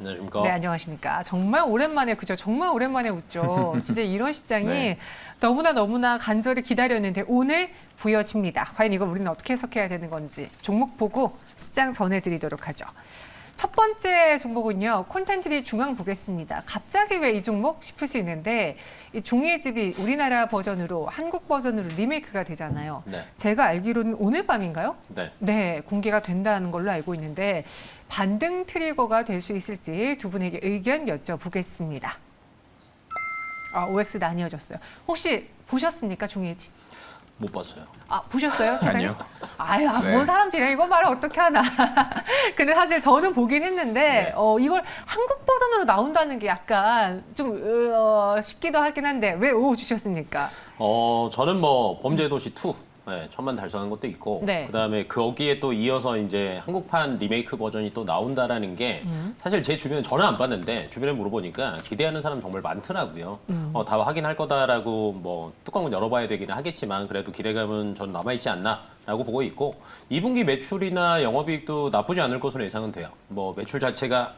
안녕하십니까. 네, 안녕하십니까. 정말 오랜만에, 그죠? 정말 오랜만에 웃죠. 진짜 이런 시장이 네. 너무나 간절히 기다렸는데 오늘 보여집니다. 과연 이걸 우리는 어떻게 해석해야 되는 건지 종목 보고 시장 전해드리도록 하죠. 첫 번째 종목은요, 콘텐츠리 중앙 보겠습니다. 갑자기 왜 이 종목 싶을 수 있는데, 이 종이의 집이 우리나라 버전으로, 한국 버전으로 리메이크가 되잖아요. 네. 제가 알기로는 오늘 밤인가요? 네. 네, 공개가 된다는 걸로 알고 있는데, 반등 트리거가 될 수 있을지 두 분에게 의견 여쭤보겠습니다. OX 나뉘어졌어요. 혹시 보셨습니까, 종이의 집? 못 봤어요. 보셨어요? 아니요. 아유, 네. 뭔 사람들이야. 이거 말을 어떻게 하나. 근데 사실 저는 보긴 했는데, 네. 이걸 한국 버전으로 나온다는 게 약간 좀 싶기도 하긴 한데, 왜 O 주셨습니까? 저는 뭐 범죄도시 2 네, 천만 달성한 것도 있고, 네. 그다음에 거기에 또 이어서 이제 한국판 리메이크 버전이 또 나온다라는 게 사실 제 주변에 저는 안 봤는데 주변에 물어보니까 기대하는 사람 정말 많더라고요. 다 확인할 거다라고 뭐 뚜껑은 열어봐야 되기는 하겠지만 그래도 기대감은 전 남아있지 않나라고 보고 있고 2분기 매출이나 영업이익도 나쁘지 않을 것으로 예상은 돼요. 뭐 매출 자체가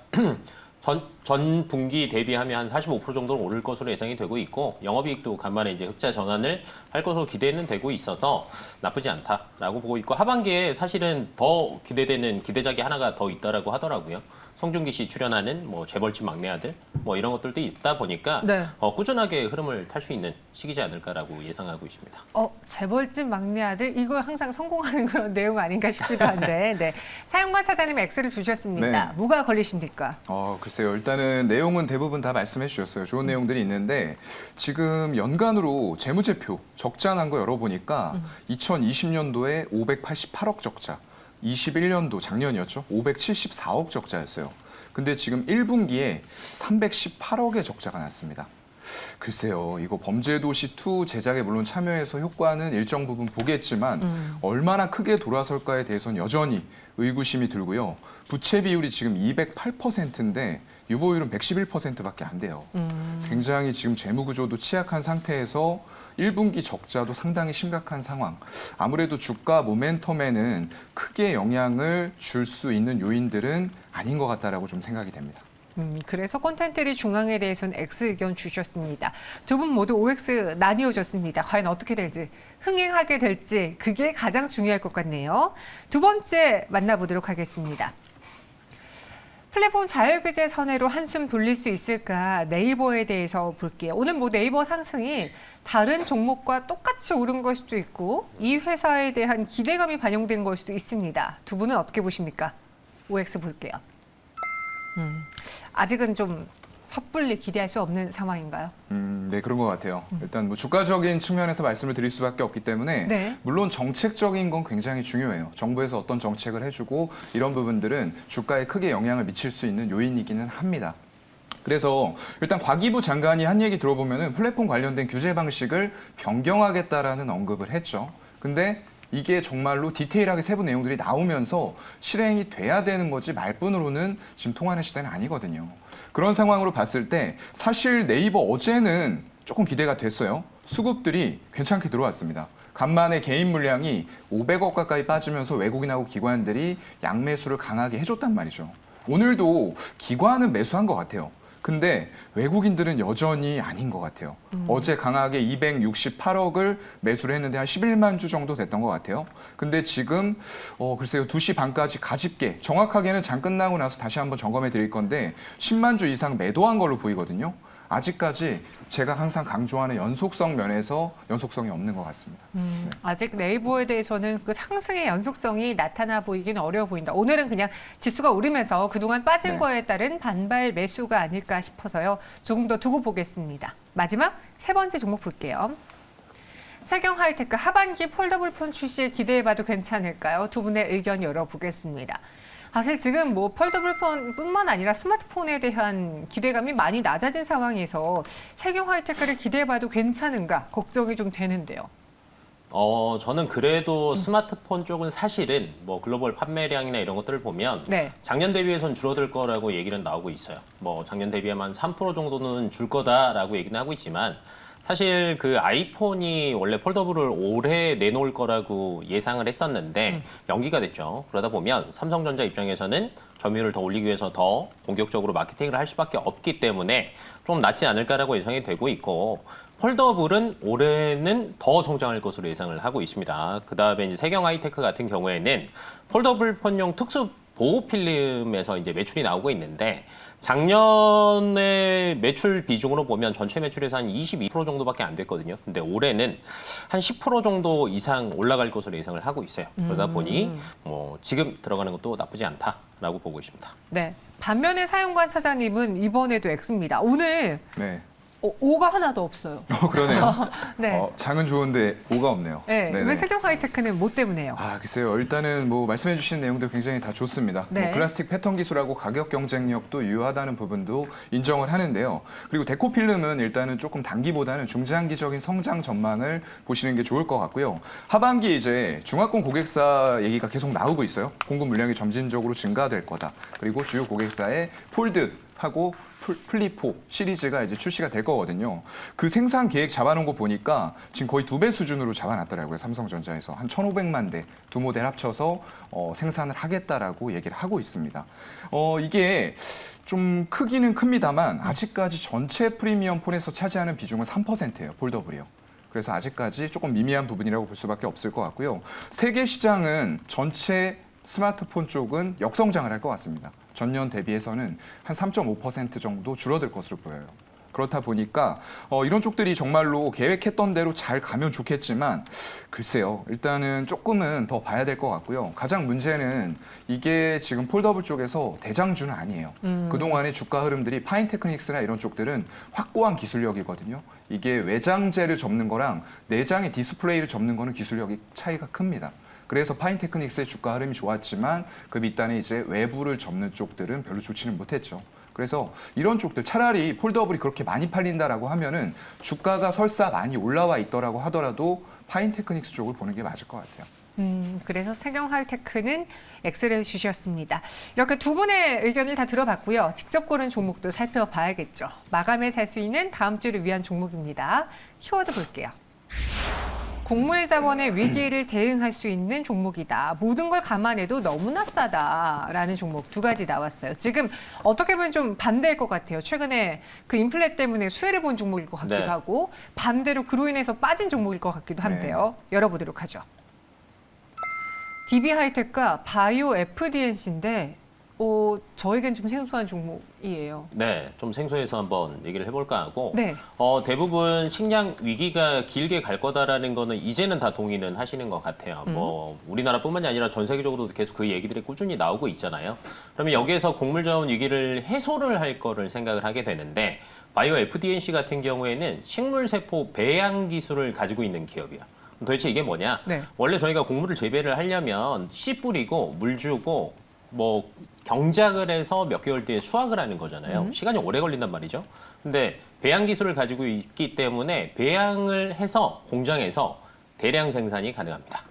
전 분기 대비하면 한 45% 정도는 오를 것으로 예상이 되고 있고 영업이익도 간만에 이제 흑자 전환을 할 것으로 기대는 되고 있어서 나쁘지 않다라고 보고 있고 하반기에 사실은 더 기대되는 기대작이 하나가 더 있다라고 하더라고요. 송중기 씨 출연하는 뭐 재벌집 막내 아들 뭐 이런 것들도 있다 보니까 네. 꾸준하게 흐름을 탈 수 있는 시기지 않을까라고 예상하고 있습니다. 재벌집 막내 아들, 이걸 항상 성공하는 그런 내용 아닌가 싶기도 한데, 네. 사용관 차장님 X를 주셨습니다. 네. 뭐가 걸리십니까? 글쎄요. 일단은 내용은 대부분 다 말씀해 주셨어요. 좋은 내용들이 있는데 지금 연간으로 재무제표 적자 난 거 열어보니까 2020년도에 588억 적자, 21년도 작년이었죠. 574억 적자였어요. 근데 지금 1분기에 318억의 적자가 났습니다. 글쎄요, 이거 범죄도시2 제작에 물론 참여해서 효과는 일정 부분 보겠지만 얼마나 크게 돌아설까에 대해서는 여전히 의구심이 들고요. 부채 비율이 지금 208%인데 유보율은 111%밖에 안 돼요. 굉장히 지금 재무 구조도 취약한 상태에서 1분기 적자도 상당히 심각한 상황. 아무래도 주가 모멘텀에는 크게 영향을 줄 수 있는 요인들은 아닌 것 같다라고 좀 생각이 됩니다. 그래서 콘텐츠리 중앙에 대해서는 X 의견 주셨습니다. 두 분 모두 OX 나뉘어졌습니다. 과연 어떻게 될지, 흥행하게 될지 그게 가장 중요할 것 같네요. 두 번째 만나보도록 하겠습니다. 플랫폼 자율규제 선회로 한숨 돌릴 수 있을까? 네이버에 대해서 볼게요. 오늘 뭐 네이버 상승이 다른 종목과 똑같이 오른 걸 수도 있고 이 회사에 대한 기대감이 반영된 걸 수도 있습니다. 두 분은 어떻게 보십니까? OX 볼게요. 아직은 좀 섣불리 기대할 수 없는 상황인가요? 네, 그런 것 같아요. 일단 뭐 주가적인 측면에서 말씀을 드릴 수밖에 없기 때문에 네. 물론 정책적인 건 굉장히 중요해요. 정부에서 어떤 정책을 해주고 이런 부분들은 주가에 크게 영향을 미칠 수 있는 요인이기는 합니다. 그래서 일단 과기부 장관이 한 얘기 들어보면은 플랫폼 관련된 규제 방식을 변경하겠다라는 언급을 했죠. 근데 이게 정말로 디테일하게 세부 내용들이 나오면서 실행이 돼야 되는 거지 말뿐으로는 지금 통하는 시대는 아니거든요. 그런 상황으로 봤을 때 사실 네이버 어제는 조금 기대가 됐어요. 수급들이 괜찮게 들어왔습니다. 간만에 개인 물량이 500억 가까이 빠지면서 외국인하고 기관들이 양매수를 강하게 해줬단 말이죠. 오늘도 기관은 매수한 것 같아요. 근데 외국인들은 여전히 아닌 것 같아요. 어제 강하게 268억을 매수를 했는데 한 11만 주 정도 됐던 것 같아요. 근데 지금 글쎄요 2시 반까지 가집게 정확하게는 장 끝나고 나서 다시 한번 점검해 드릴 건데 10만 주 이상 매도한 걸로 보이거든요. 아직까지 제가 항상 강조하는 연속성 면에서 연속성이 없는 것 같습니다. 아직 네이버에 대해서는 그 상승의 연속성이 나타나 보이긴 어려워 보인다. 오늘은 그냥 지수가 오르면서 그동안 빠진 네. 거에 따른 반발 매수가 아닐까 싶어서요. 조금 더 두고 보겠습니다. 마지막 세 번째 종목 볼게요. 세경 하이테크 하반기 폴더블 폰 출시에 기대해봐도 괜찮을까요? 두 분의 의견 열어보겠습니다. 사실 지금 뭐 폴더블 폰뿐만 아니라 스마트폰에 대한 기대감이 많이 낮아진 상황에서 세경 하이테크를 기대해봐도 괜찮은가 걱정이 좀 되는데요. 저는 그래도 스마트폰 쪽은 사실은 뭐 글로벌 판매량이나 이런 것들을 보면 네. 작년 대비해서는 줄어들 거라고 얘기는 나오고 있어요. 뭐 작년 대비하면 한 3% 정도는 줄 거다라고 얘기는 하고 있지만 사실 그 아이폰이 원래 폴더블을 올해 내놓을 거라고 예상을 했었는데 연기가 됐죠. 그러다 보면 삼성전자 입장에서는 점유율을 더 올리기 위해서 더 공격적으로 마케팅을 할 수밖에 없기 때문에 좀 낫지 않을까라고 예상이 되고 있고, 폴더블은 올해는 더 성장할 것으로 예상을 하고 있습니다. 그다음에 이제 세경 하이테크 같은 경우에는 폴더블 폰용 특수 보호 필름에서 이제 매출이 나오고 있는데, 작년에 매출 비중으로 보면 전체 매출에서 한 22% 정도밖에 안 됐거든요. 근데 올해는 한 10% 정도 이상 올라갈 것으로 예상을 하고 있어요. 그러다 보니 뭐 지금 들어가는 것도 나쁘지 않다라고 보고 있습니다. 네. 반면에 사용관 차장님은 이번에도 X입니다. 오늘 네. O가 하나도 없어요. 그러네요. 네. 장은 좋은데 오가 없네요. 네. 네네. 왜 세경 하이테크는 뭐 때문에요? 글쎄요. 일단은 뭐 말씀해 주신 내용도 굉장히 다 좋습니다. 네. 뭐 플라스틱 패턴 기술하고 가격 경쟁력도 유효하다는 부분도 인정을 하는데요. 그리고 데코필름은 일단은 조금 단기보다는 중장기적인 성장 전망을 보시는 게 좋을 것 같고요. 하반기에 이제 중화권 고객사 얘기가 계속 나오고 있어요. 공급 물량이 점진적으로 증가될 거다. 그리고 주요 고객사의 폴드하고 플립4 시리즈가 이제 출시가 될 거거든요. 그 생산 계획 잡아놓은 거 보니까 지금 거의 2배 수준으로 잡아놨더라고요. 삼성전자에서 한 1,500만 대 두 모델 합쳐서 생산을 하겠다라고 얘기를 하고 있습니다. 이게 좀 크기는 큽니다만 아직까지 전체 프리미엄 폰에서 차지하는 비중은 3%예요. 폴더블이요. 그래서 아직까지 조금 미미한 부분이라고 볼 수밖에 없을 것 같고요. 세계 시장은 전체 스마트폰 쪽은 역성장을 할 것 같습니다. 전년 대비해서는 한 3.5% 정도 줄어들 것으로 보여요. 그렇다 보니까 이런 쪽들이 정말로 계획했던 대로 잘 가면 좋겠지만, 글쎄요. 일단은 조금은 더 봐야 될 것 같고요. 가장 문제는 이게 지금 폴더블 쪽에서 대장주는 아니에요. 그동안의 주가 흐름들이 파인테크닉스나 이런 쪽들은 확고한 기술력이거든요. 이게 외장재를 접는 거랑 내장의 디스플레이를 접는 거는 기술력이 차이가 큽니다. 그래서 파인테크닉스의 주가 흐름이 좋았지만 그 밑단에 이제 외부를 접는 쪽들은 별로 좋지는 못했죠. 그래서 이런 쪽들, 차라리 폴더블이 그렇게 많이 팔린다라고 하면은 주가가 설사 많이 올라와 있더라고 하더라도 파인테크닉스 쪽을 보는 게 맞을 것 같아요. 그래서 세경 하이테크는 X를 주셨습니다. 이렇게 두 분의 의견을 다 들어봤고요. 직접 고른 종목도 살펴봐야겠죠. 마감에 살 수 있는 다음 주를 위한 종목입니다. 키워드 볼게요. 국물 자원의 위기를 대응할 수 있는 종목이다. 모든 걸 감안해도 너무나 싸다라는 종목 두 가지 나왔어요. 지금 어떻게 보면 좀 반대일 것 같아요. 최근에 그 인플레 때문에 수혜를 본 종목일 것 같기도 네. 하고, 반대로 그로 인해서 빠진 종목일 것 같기도 한데요. 열어보도록 하죠. DB하이텍과 바이오 FDNC인데 저에겐 좀 생소한 종목이에요. 네, 좀 생소해서 한번 얘기를 해볼까 하고, 네. 대부분 식량 위기가 길게 갈 거다라는 거는 이제는 다 동의는 하시는 것 같아요. 뭐 우리나라뿐만이 아니라 전 세계적으로도 계속 그 얘기들이 꾸준히 나오고 있잖아요. 그러면 여기에서 곡물자원 위기를 해소를 할 거를 생각을 하게 되는데, 바이오 FDNC 같은 경우에는 식물세포 배양 기술을 가지고 있는 기업이에요. 도대체 이게 뭐냐? 네. 원래 저희가 곡물을 재배를 하려면 씨 뿌리고 물 주고 뭐 경작을 해서 몇 개월 뒤에 수확을 하는 거잖아요. 시간이 오래 걸린단 말이죠. 근데 배양 기술을 가지고 있기 때문에 배양을 해서 공장에서 대량 생산이 가능합니다.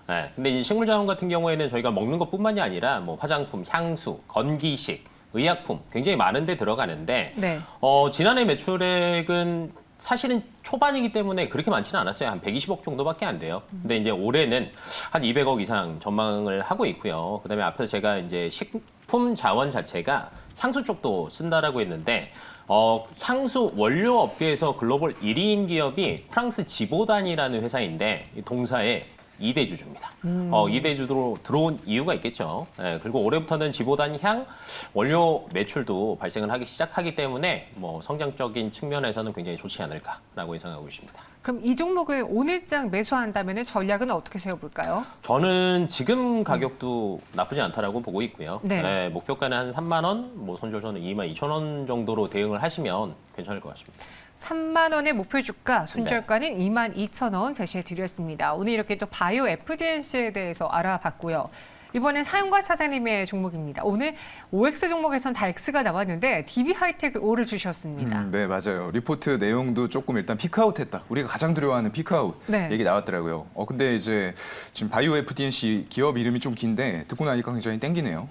네, 근데 이 식물자원 같은 경우에는 저희가 먹는 것뿐만이 아니라 뭐 화장품, 향수, 건기식, 의약품 굉장히 많은 데 들어가는데, 네. 지난해 매출액은 사실은 초반이기 때문에 그렇게 많지는 않았어요. 한 120억 정도밖에 안 돼요. 근데 이제 올해는 한 200억 이상 전망을 하고 있고요. 그다음에 앞에서 제가 이제 식품 자원 자체가 향수 쪽도 쓴다라고 했는데, 향수 원료 업계에서 글로벌 1위인 기업이 프랑스 지보단이라는 회사인데, 이 동사에 2대 주주입니다. 2대 주로 들어온 이유가 있겠죠. 예, 그리고 올해부터는 지보단 향 원료 매출도 발생을 하기 시작하기 때문에 뭐 성장적인 측면에서는 굉장히 좋지 않을까라고 예상하고 있습니다. 그럼 이 종목을 오늘장 매수한다면 전략은 어떻게 세워볼까요? 저는 지금 가격도 나쁘지 않다라고 보고 있고요. 네. 예, 목표가는 한 3만 원, 뭐 손절선은 2만 2천 원 정도로 대응을 하시면 괜찮을 것 같습니다. 3만 원의 목표 주가, 손절가는 2만 2천 원 제시해 드렸습니다. 오늘 이렇게 또 바이오 FDNC에 대해서 알아봤고요. 이번엔 사용과 차장님의 종목입니다. 오늘 OX 종목에선 다 X가 나왔는데 DB 하이텍 O를 주셨습니다. 네, 맞아요. 리포트 내용도 조금 일단 피크아웃했다. 우리가 가장 두려워하는 피크아웃 네. 얘기 나왔더라고요. 근데 이제 지금 바이오 FDNC 기업 이름이 좀 긴데 듣고 나니까 굉장히 땡기네요.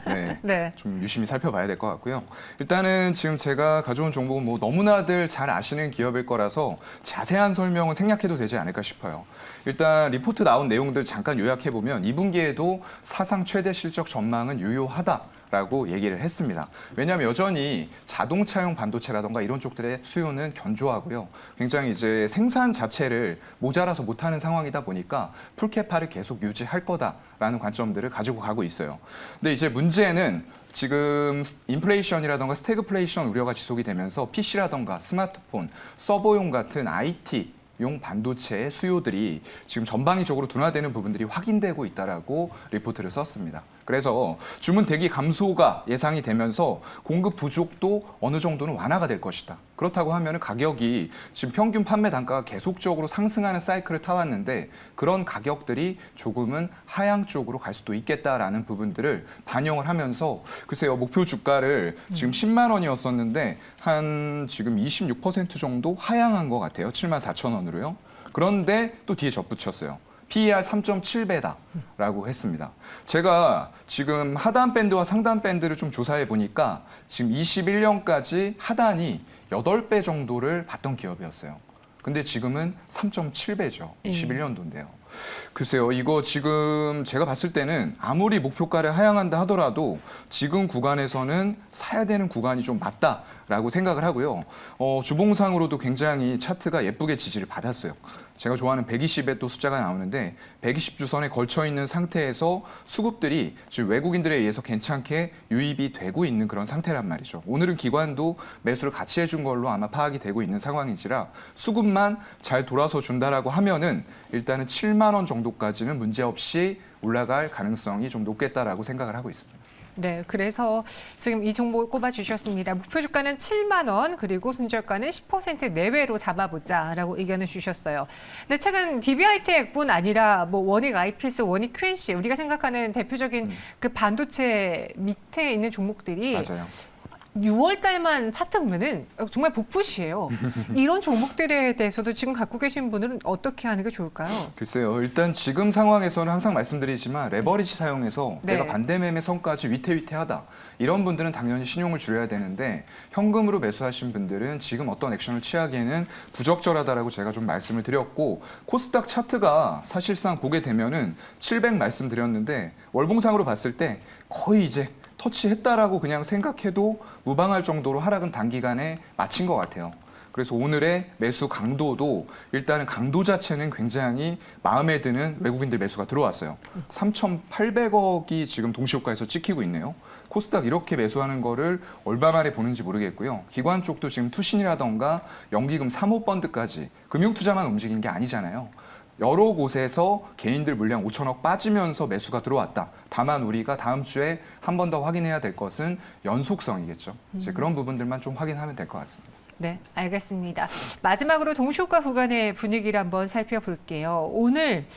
네. 네. 좀 유심히 살펴봐야 될 것 같고요. 일단은 지금 제가 가져온 정보는 뭐 너무나들 잘 아시는 기업일 거라서 자세한 설명은 생략해도 되지 않을까 싶어요. 일단 리포트 나온 내용들 잠깐 요약해보면 2분기에도 사상 최대 실적 전망은 유효하다라고 얘기를 했습니다. 왜냐하면 여전히 자동차용 반도체라던가 이런 쪽들의 수요는 견조하고요. 굉장히 이제 생산 자체를 모자라서 못하는 상황이다 보니까 풀캐파를 계속 유지할 거다라는 관점들을 가지고 가고 있어요. 근데 이제 문제는 지금 인플레이션이라던가 스태그플레이션 우려가 지속이 되면서 PC라던가 스마트폰, 서버용 같은 IT 용 반도체의 수요들이 지금 전방위적으로 둔화되는 부분들이 확인되고 있다라고 리포트를 썼습니다. 그래서 주문 대기 감소가 예상이 되면서 공급 부족도 어느 정도는 완화가 될 것이다. 그렇다고 하면 가격이 지금 평균 판매 단가가 계속적으로 상승하는 사이클을 타왔는데 그런 가격들이 조금은 하향 쪽으로 갈 수도 있겠다라는 부분들을 반영을 하면서 글쎄요, 목표 주가를 지금 10만 원이었었는데 한 지금 26% 정도 하향한 것 같아요. 74,000원으로요. 그런데 또 뒤에 접붙였어요. PER 3.7배다라고 했습니다. 제가 지금 하단 밴드와 상단 밴드를 좀 조사해 보니까 지금 21년까지 하단이 8배 정도를 받던 기업이었어요. 근데 지금은 3.7배죠. 21년도인데요. 글쎄요, 이거 지금 제가 봤을 때는 아무리 목표가를 하향한다 하더라도 지금 구간에서는 사야 되는 구간이 좀 맞다라고 생각을 하고요. 주봉상으로도 굉장히 차트가 예쁘게 지지를 받았어요. 제가 좋아하는 120에 또 숫자가 나오는데 120주선에 걸쳐 있는 상태에서 수급들이 지금 외국인들에 의해서 괜찮게 유입이 되고 있는 그런 상태란 말이죠. 오늘은 기관도 매수를 같이 해준 걸로 아마 파악이 되고 있는 상황인지라 수급만 잘 돌아서 준다라고 하면은 일단은 7만 원 정도까지는 문제없이 올라갈 가능성이 좀 높겠다라고 생각을 하고 있습니다. 네, 그래서 지금 이 종목 꼽아주셨습니다. 목표 주가는 7만 원, 그리고 손절가는 10% 내외로 잡아보자라고 의견을 주셨어요. 근데 최근 DB하이텍뿐 아니라 뭐 원익 IPS, 원익 QNC 우리가 생각하는 대표적인 그 반도체 밑에 있는 종목들이 맞아요. 6월 달만 차트 보면은 정말 복붙이에요. 이런 종목들에 대해서도 지금 갖고 계신 분들은 어떻게 하는 게 좋을까요? 글쎄요. 일단 지금 상황에서는 항상 말씀드리지만 레버리지 사용해서 네. 내가 반대매매 성까지 위태위태하다. 이런 분들은 당연히 신용을 줄여야 되는데 현금으로 매수하신 분들은 지금 어떤 액션을 취하기에는 부적절하다라고 제가 좀 말씀을 드렸고 코스닥 차트가 사실상 보게 되면은 700 말씀드렸는데 월봉상으로 봤을 때 거의 이제 터치했다라고 그냥 생각해도 무방할 정도로 하락은 단기간에 마친 것 같아요. 그래서 오늘의 매수 강도도 일단은 강도 자체는 굉장히 마음에 드는 외국인들 매수가 들어왔어요. 3,800억이 지금 동시효과에서 찍히고 있네요. 코스닥 이렇게 매수하는 거를 얼마 만에 보는지 모르겠고요. 기관 쪽도 지금 투신이라던가 연기금 3호 펀드까지 금융투자만 움직인 게 아니잖아요. 여러 곳에서 개인들 물량 5천억 빠지면서 매수가 들어왔다. 다만 우리가 다음 주에 한 번 더 확인해야 될 것은 연속성이겠죠. 이제 그런 부분들만 좀 확인하면 될 것 같습니다. 네, 알겠습니다. 마지막으로 동시효과 구간의 분위기를 한번 살펴볼게요. 오늘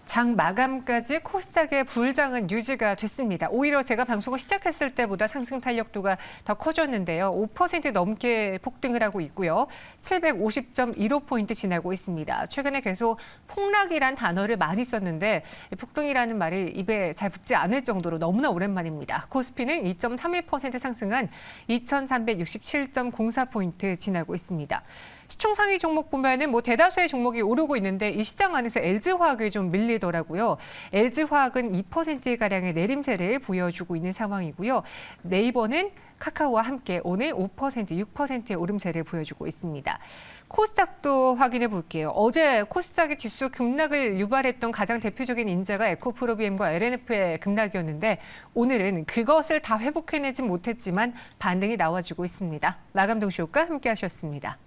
장 마감까지 코스닥의 부울장은 유지가 됐습니다. 오히려 제가 방송을 시작했을 때보다 상승 탄력도가 더 커졌는데요. 5% 넘게 폭등을 하고 있고요. 750.15포인트 지나고 있습니다. 최근에 계속 폭락이란 단어를 많이 썼는데 폭등이라는 말이 입에 잘 붙지 않을 정도로 너무나 오랜만입니다. 코스피는 2.31% 상승한 2,367.04포인트 지나고 있습니다. 시총 상위 종목 보면은 뭐 대다수의 종목이 오르고 있는데 이 시장 안에서 LG화학이 좀 밀리더라고요. LG화학은 2%가량의 내림세를 보여주고 있는 상황이고요. 네이버는 카카오와 함께 오늘 5%, 6%의 오름세를 보여주고 있습니다. 코스닥도 확인해 볼게요. 어제 코스닥의 지수 급락을 유발했던 가장 대표적인 인자가 에코프로비엠과 LNF의 급락이었는데 오늘은 그것을 다 회복해내지 못했지만 반등이 나와주고 있습니다. 마감 동시효과 함께 하셨습니다.